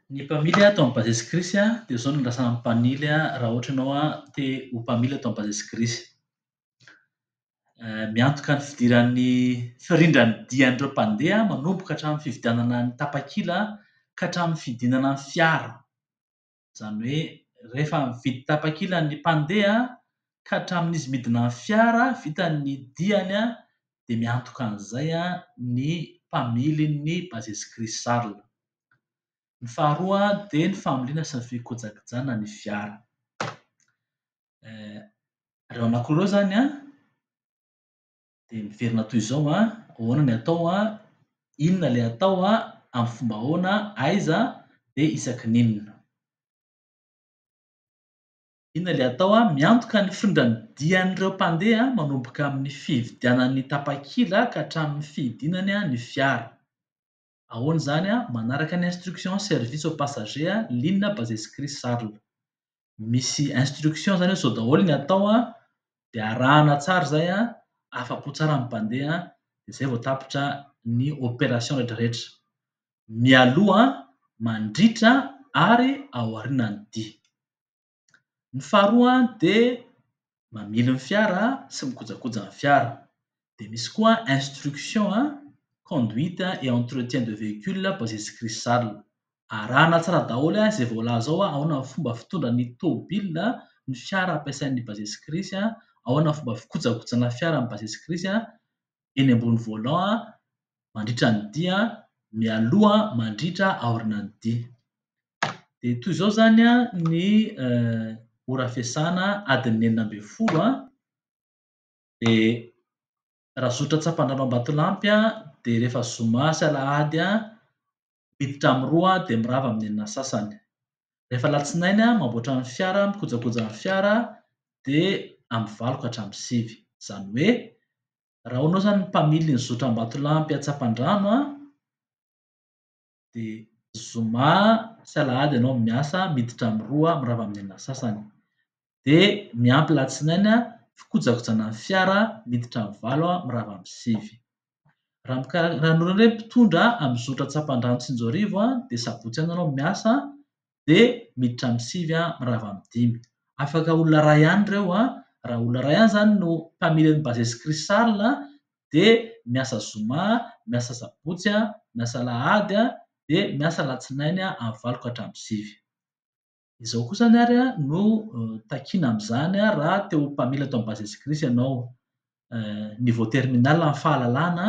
Ny mpamily atao amin'ny bazy Jésus-Christ dia zao no andrasana ny mpamily raha ohatra ianao te ho mpamily atao amin'ny bazy Jésus-Christ. Miantoka ny fidiran'ny firindran'ny dian'ireo mpandeha manomboka hatramin'ny fifidianana ny tapakila ka hatramin'ny fidinana ny fiara. Izany hoe rehefa mividy tapakila ny mpandeha ka hatramin'izy midina ny fiara vita ny diany dia miantoka an'izay ny mpamilin'ny bazy Jésus-Christ sarina. Ny faharoa dia ny familiana sy ny fikojakojana ny fiara. Ireo anankiroa izany dia miverina toy izao ahoana ny atao inona ilay atao amin'ny fomba ahoana, aiza dia isaky ny inona. Inona ilay atao miantoka ny firindran'ny dian'ireo mpandeha manomboka amin'ny fividianan'ny tapakila ka hatramin'ny fidinany ny fiara. Ahoana izany manaraka ny instruction service aux passagers ligne bazy Jésus-Christ Sarl. Misy instruction izany hoe izao daholo ny atao dia arahana tsara izay afa-po tsara ny mpandeha dia izay vao tapitra ny opération rehetrarehetra. Mialoha, mandritra ary aorianan'ny dia. Ny faharoa dia mamily ny fiara sy mikojakoja ny fiara. Dia misy koa instruction conduite et entretien de véhicule bazy Jésus-Christ Sarl. Arahana tsara daholo izay voalaza ao ahoana ny fomba fitondran'ny tômôbilina ny fiara ampiasain'ny bazy Jésus-Christ, ahoana ny fomba fikojakojana fiara amin'ny bazy Jésus-Christ eny ambony volant, mandritra ny dia, mialoha, mandritra aorianan'ny dia. Dia toy izao izany ny ora fiasana adiny 40 dia raha zotra tsapan-drano Ambatolampy dia rehefa zoma sy alahady miditra amin'ny 2 dia mirava amin'ny 9 sasany. Rehefa alatsinainy mamboatra ny fiara, mikojakoja ny fiara dia amin'ny 8 ka hatramin'ny 9. Izany hoe raha ahoana izany ny mpamily ny zotra Ambatolampy tsapan-drano dia zoma sy alahady ianao miasa miditra amin'ny 2 mirava amin'ny 9 sasany. Dia miampy alatsinainy fikojakojana ny fiara miditra amin'ny 8 mirava amin'ny 9. Raha ny olona indray mpitondra amin'ny zotra tsapan-drano Tsinjorivo dia sabotsy ihany ianao miasa dia miditra amin'ny 9 mirava amin'ny 5. Afaka olona iray ihany ireo raha olona iray ihany izany no mpamily an'ny bazy Jésus-Christ Sarl dia miasa zoma, miasa sabotsy, miasa alahady dia miasa alatsinainy amin'ny 8 ka hatramin'ny 9. Izao kosa ny ary no takiana amin'izany raha te ho mpamily atao amin'ny bazy Jésus-Christ ianao. Niveau terminal amin'ny fahalalana,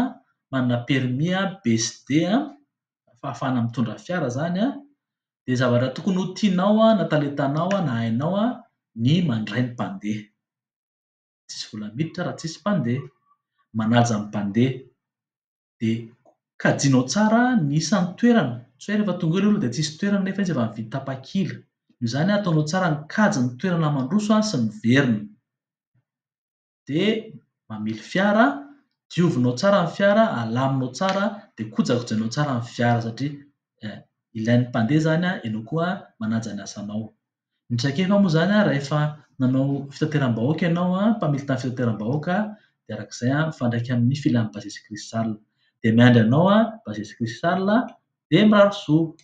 manana permis BSD fahafahana mitondra fiara izany dia zavatra tokony ho tianao na talentanao na hainao ny mandray ny mpandeha. Tsisy vola miditra raha tsisy mpandeha. Manaja ny mpandeha dia kajianao tsara ny isan'ny toerana. Tsy hoe rehefa tonga eo ilay olona dia tsisy toerana nefa izy efa mividy tapakila. Noho izany ataonao tsara ny kajy ny toerana mandroso sy ny verina. Dia mamily fiara, diovinao tsara ny fiara, alaminao tsara dia kojakojainao tsara ny fiara satria ilain'ny mpandeha izany ianao koa manaja ny asanao. Ny traikefa moa izany raha efa nanao fitateram-bahoaka ianao, mpamily tamin'ny fitateram-bahoaka dia arak'izay mifandray amin'ny filaan'ny bazy Jésus-Christ Sarl. Dia miandry anao bazy Jésus-Christ Sarl dia mirary soa.